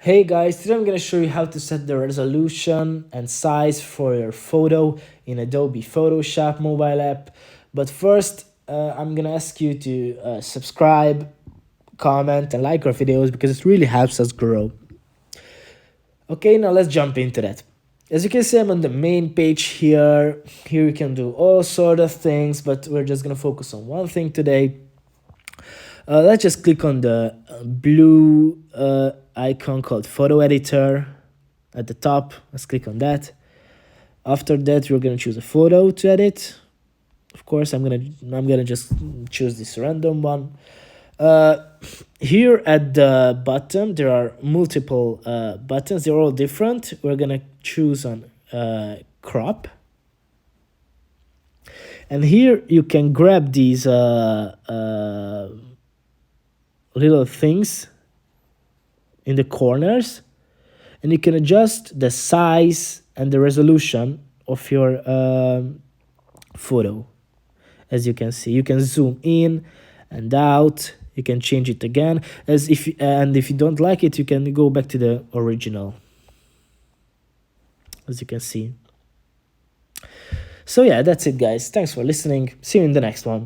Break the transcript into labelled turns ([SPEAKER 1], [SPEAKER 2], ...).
[SPEAKER 1] Hey guys, today I'm going to show you how to set the resolution and size for your photo in Adobe Photoshop mobile app. But first, I'm going to ask you to subscribe, comment, and like our videos because it really helps us grow. Okay, now let's jump into that. As you can see, I'm on the main page here. Here you can do all sort of things, but we're just going to focus on one thing today. Let's just click on the blue icon called photo editor at the top. Let's click on that. After that, we're gonna choose a photo to edit. Of course, I'm gonna just choose this random one. Here at the bottom, there are multiple buttons. They're all different. We're gonna choose on crop. And here you can grab these little things in the corners, and you can adjust the size and the resolution of your photo. As you can see, you can zoom in and out. You can change it again. If you don't like it, you can go back to the original. As you can see. So yeah, that's it, guys. Thanks for listening. See you in the next one.